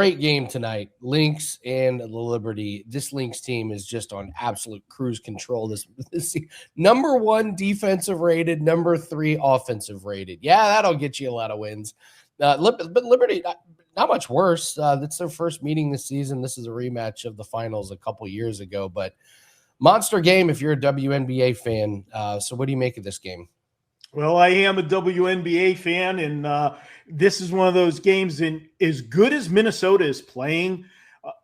Great game tonight. Lynx and the Liberty. This Lynx team is just on absolute cruise control. This number 1 defensive rated, number 3 offensive rated. Yeah, that'll get you a lot of wins. But Liberty, not much worse. That's their first meeting this season. This is a rematch of the finals a couple years ago. But monster game if you're a WNBA fan. So what do you make of this game? Well, I am a WNBA fan, and this is one of those games. And as good as Minnesota is playing,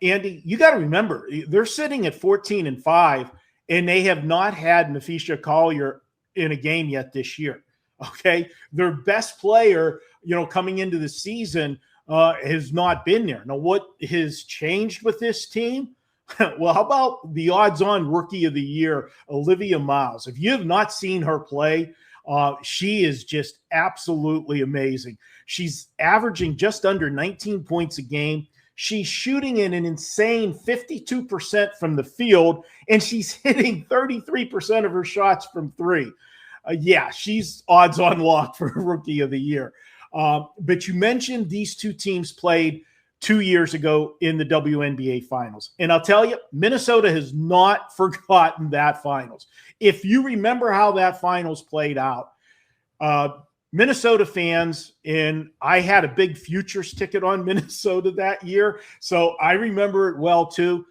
Andy, you got to remember they're sitting at 14-5, and they have not had Naphisha Collier in a game yet this year. Okay, their best player, coming into the season, has not been there. Now, what has changed with this team? Well, how about the odds-on rookie of the year, Olivia Miles? If you have not seen her play, she is just absolutely amazing. She's averaging just under 19 points a game. She's shooting in an insane 52% from the field, and she's hitting 33% of her shots from three. Yeah, she's odds on lock for Rookie of the Year. But you mentioned these two teams played 2 years ago in the WNBA finals. And I'll tell you, Minnesota has not forgotten that finals. If you remember how that finals played out, Minnesota fans, and I had a big futures ticket on Minnesota that year, so I remember it well too.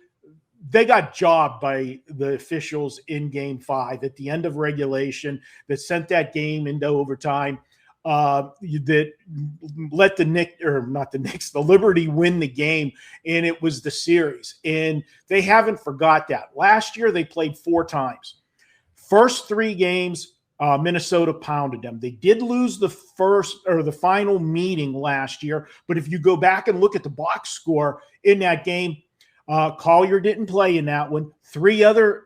They got jobbed by the officials in Game 5 at the end of regulation that sent that game into overtime. That let the Liberty win the game, and it was the series. And they haven't forgot that. Last year, they played 4 times. First 3 games, Minnesota pounded them. They did lose the final meeting last year, but if you go back and look at the box score in that game, Collier didn't play in that one. 3 other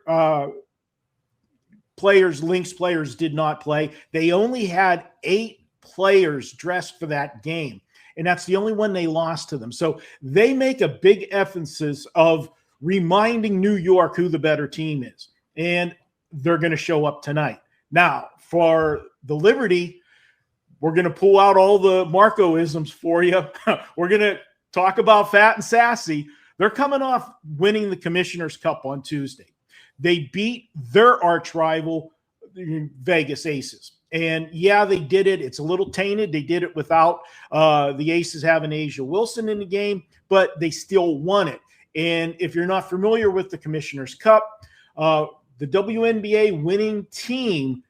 Lynx players did not play. They only had 8 players dressed for that game, and that's the only one they lost to them. So they make a big emphasis of reminding New York who the better team is, and they're going to show up tonight. Now, for the Liberty, we're going to pull out all the Marco-isms for you. We're going to talk about fat and sassy. They're coming off winning the Commissioner's Cup on Tuesday. They beat their arch rival, Vegas Aces. And yeah, they did it. It's a little tainted. They did it without the Aces having Asia Wilson in the game, but they still won it. And if you're not familiar with the Commissioner's Cup, the WNBA winning team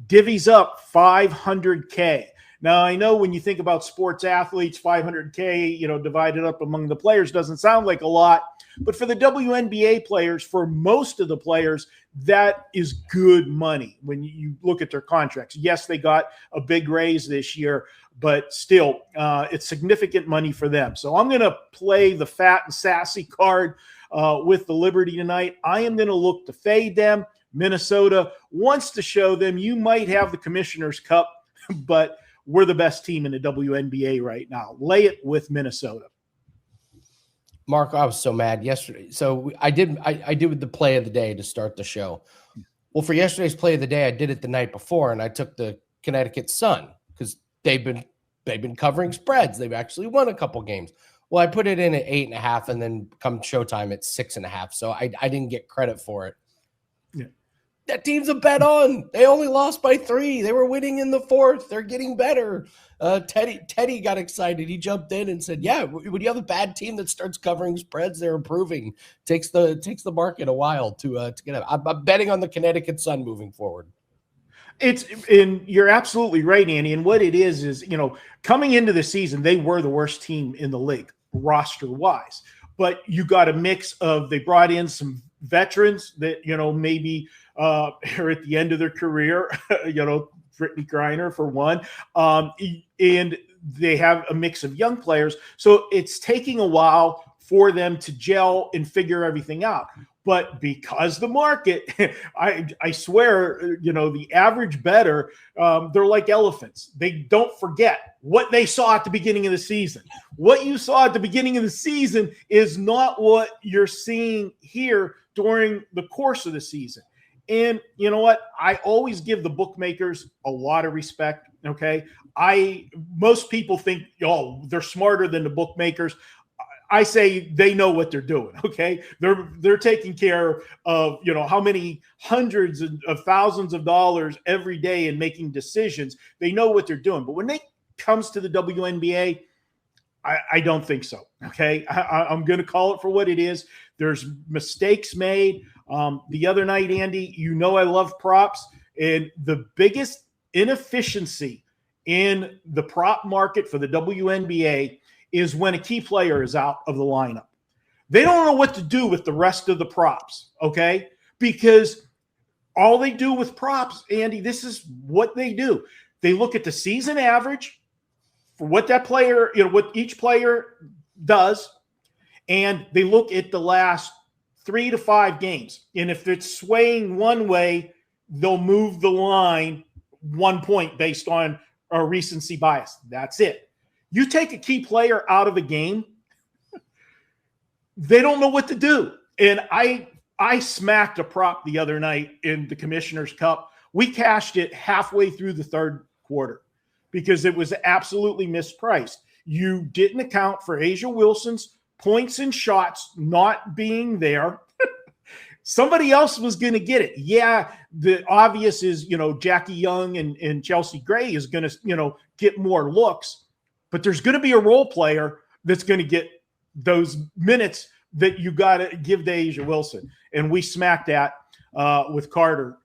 divvies up $500K. Now, I know when you think about sports athletes, $500K, divided up among the players doesn't sound like a lot. But for the WNBA players, for most of the players, that is good money when you look at their contracts. Yes, they got a big raise this year, but still, it's significant money for them. So I'm going to play the fat and sassy card with the Liberty tonight. I am going to look to fade them. Minnesota wants to show them you might have the Commissioner's Cup, but we're the best team in the WNBA right now. Lay it with Minnesota. Mark, I was so mad yesterday. So I did the play of the day to start the show. Well, for yesterday's play of the day, I did it the night before, and I took the Connecticut Sun because they've been covering spreads. They've actually won a couple games. Well, I put it in at 8.5, and then come showtime at 6.5. So I didn't get credit for it. Yeah. That team's a bet on. They only lost by 3. They were winning in the 4th. They're getting better. Teddy got excited. He jumped in and said, "Yeah, when you have a bad team that starts covering spreads, they're improving. Takes the market a while to get up." I'm betting on the Connecticut Sun moving forward. And you're absolutely right, Andy. And what it is coming into the season, they were the worst team in the league roster-wise. But you got a mix of they brought in some veterans that maybe are at the end of their career, Brittany Griner for one, and they have a mix of young players. So it's taking a while for them to gel and figure everything out. But because the market, I swear, the average bettor, they're like elephants. They don't forget what they saw at the beginning of the season. What you saw at the beginning of the season is not what you're seeing here during the course of the season. And you know what? I always give the bookmakers a lot of respect, okay? Most people think, they're smarter than the bookmakers. I say they know what they're doing. Okay, they're taking care of how many hundreds of thousands of dollars every day and making decisions. They know what they're doing. But when it comes to the WNBA, I don't think so. Okay, I'm going to call it for what it is. There's mistakes made. The other night, Andy, I love props, and the biggest inefficiency in the prop market for the WNBA is when a key player is out of the lineup. They don't know what to do with the rest of the props, okay? Because all they do with props, Andy, this is what they do. They look at the season average for what that player, what each player does, and they look at the last 3 to 5 games. And if it's swaying one way, they'll move the line 1 point based on a recency bias. That's it. You take a key player out of a game, they don't know what to do. And I smacked a prop the other night in the Commissioner's Cup. We cashed it halfway through the third quarter because it was absolutely mispriced. You didn't account for Asia Wilson's points and shots not being there. Somebody else was going to get it. Yeah, the obvious is, Jackie Young and Chelsea Gray is going to, get more looks. But there's going to be a role player that's going to get those minutes that you got to give to Asia Wilson. And we smacked that with Carter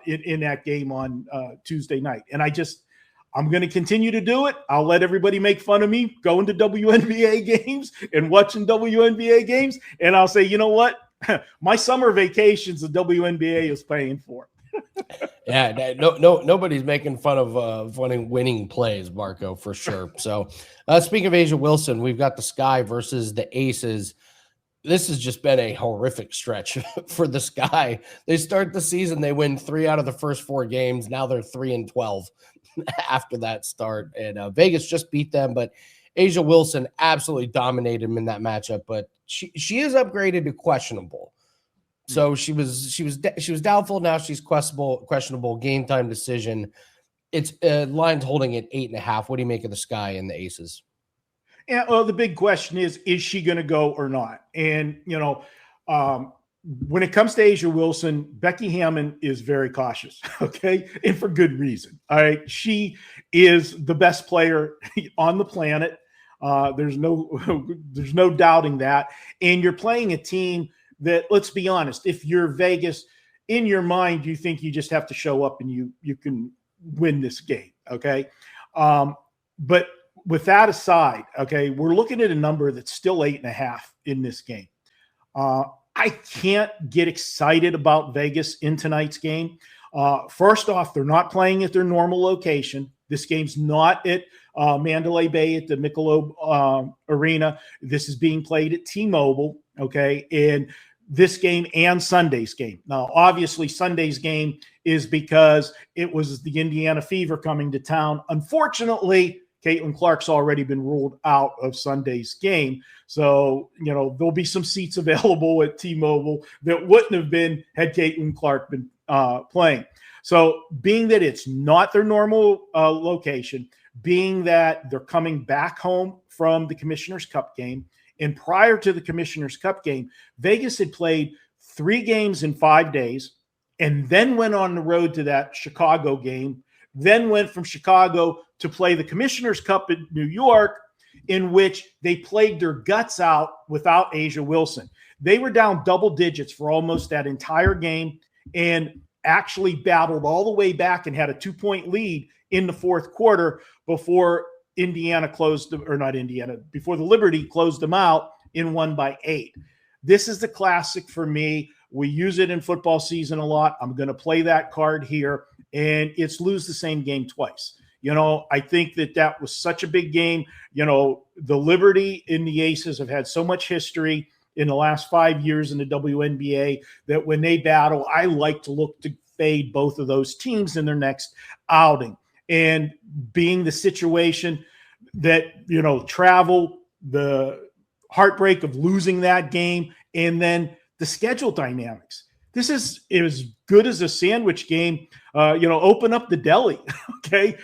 in that game on Tuesday night. And I'm going to continue to do it. I'll let everybody make fun of me going to WNBA games and watching WNBA games. And I'll say, you know what? My summer vacations the WNBA is paying for. Yeah, nobody's making fun of winning plays, Marco, for sure. So, speaking of Asia Wilson, we've got the Sky versus the Aces. This has just been a horrific stretch for the Sky. They start the season, they win 3 out of the first 4 games. Now they're 3-12 after that start, and Vegas just beat them. But Asia Wilson absolutely dominated them in that matchup. But she is upgraded to questionable. So she was doubtful. Now she's questionable. Game time decision. It's line's holding at 8.5. What do you make of the Sky and the Aces? Yeah, well, the big question is she going to go or not? And when it comes to Asia Wilson, Becky Hammond is very cautious. Okay, and for good reason. All right, she is the best player on the planet. There's no doubting that. And you're playing a team that, let's be honest, if you're Vegas, in your mind, you think you just have to show up and you can win this game, okay? But with that aside, okay, we're looking at a number that's still 8.5 in this game. I can't get excited about Vegas in tonight's game. First off, they're not playing at their normal location. This game's not at Mandalay Bay at the Michelob Arena. This is being played at T-Mobile, okay? And this game and Sunday's game. Now, obviously, Sunday's game is because it was the Indiana Fever coming to town. Unfortunately, Caitlin Clark's already been ruled out of Sunday's game. So, there'll be some seats available at T-Mobile that wouldn't have been had Caitlin Clark been playing. So being that it's not their normal location, being that they're coming back home from the Commissioner's Cup game, and prior to the Commissioner's Cup game, Vegas had played 3 games in 5 days and then went on the road to that Chicago game, then went from Chicago to play the Commissioner's Cup in New York, in which they played their guts out without Asia Wilson. They were down double digits for almost that entire game and actually battled all the way back and had a 2-point lead in the fourth quarter before before the Liberty closed them out and won by 8. This is the classic for me. We use it in football season a lot. I'm going to play that card here, and it's lose the same game twice. I think that was such a big game. The Liberty and the Aces have had so much history in the last 5 years in the WNBA that when they battle, I like to look to fade both of those teams in their next outing. And being the situation that, travel, the heartbreak of losing that game, and then the schedule dynamics. This is as good as a sandwich game. Open up the deli. Okay,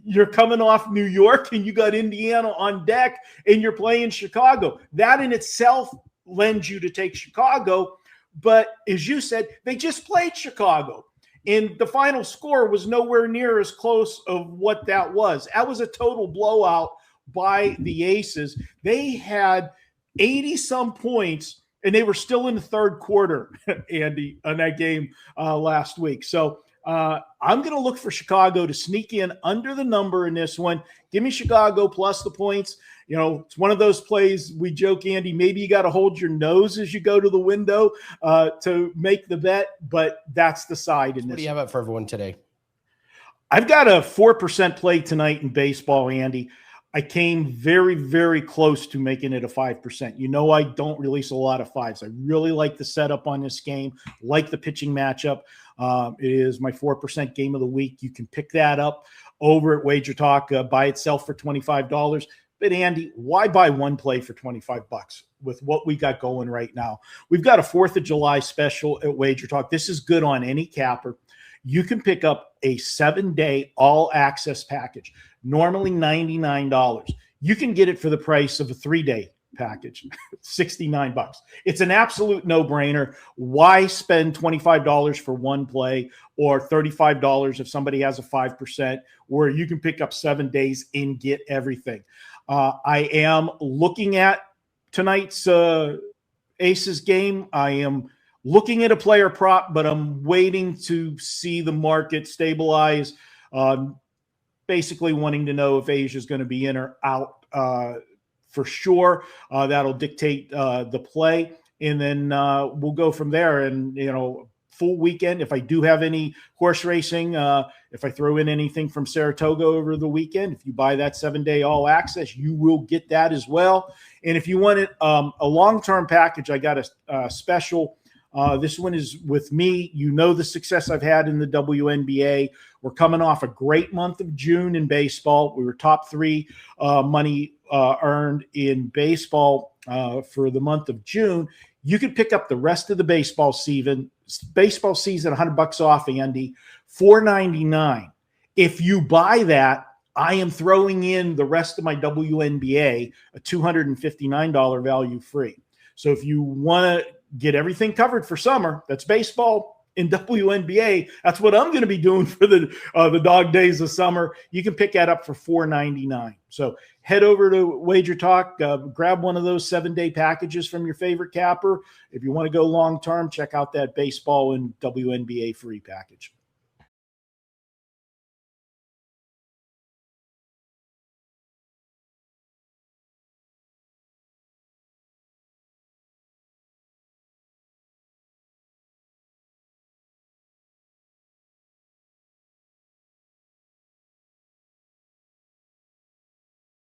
you're coming off New York and you got Indiana on deck, and you're playing Chicago. That in itself lends you to take Chicago. But as you said, they just played Chicago, and the final score was nowhere near as close of what that was. That was a total blowout by the Aces. They had 80 some points, and they were still in the third quarter, Andy, on that game last week. So I'm going to look for Chicago to sneak in under the number in this one. Give me Chicago plus the points. It's one of those plays we joke, Andy, maybe you got to hold your nose as you go to the window to make the bet, but that's the side in this. What do you have for everyone today? I've got a 4% play tonight in baseball, Andy. I came very, very close to making it a 5%. I don't release a lot of fives. I really like the setup on this game, like the pitching matchup. It is my 4% game of the week. You can pick that up over at WagerTalk by itself for $25. But Andy, why buy one play for $25 with what we got going right now? We've got a 4th of July special at WagerTalk. This is good on any capper. You can pick up a 7-day all-access package, normally $99. You can get it for the price of a 3-day package, $69. It's an absolute no-brainer. Why spend $25 for one play or $35 if somebody has a 5%, where you can pick up 7 days and get everything? I am looking at tonight's Aces game. I am looking at a player prop, but I'm waiting to see the market stabilize. Basically wanting to know if Asia is going to be in or out for sure. That'll dictate the play. And then we'll go from there. And, full weekend, if I do have any horse racing, if I throw in anything from Saratoga over the weekend, if you buy that 7-day all access, you will get that as well. And if you want it, a long-term package, I got a special. This one is with me. The success I've had in the WNBA. We're coming off a great month of June in baseball. We were top 3 money earned in baseball for the month of June. You could pick up the rest of the baseball season, $100 off, Andy, $4.99. If you buy that, I am throwing in the rest of my WNBA, a $259 value free. So if you want to get everything covered for summer, that's baseball in WNBA. That's what I'm going to be doing for the dog days of summer. You can pick that up for $4.99. So head over to WagerTalk, grab one of those 7-day packages from your favorite capper. If you want to go long-term, check out that baseball and WNBA free package.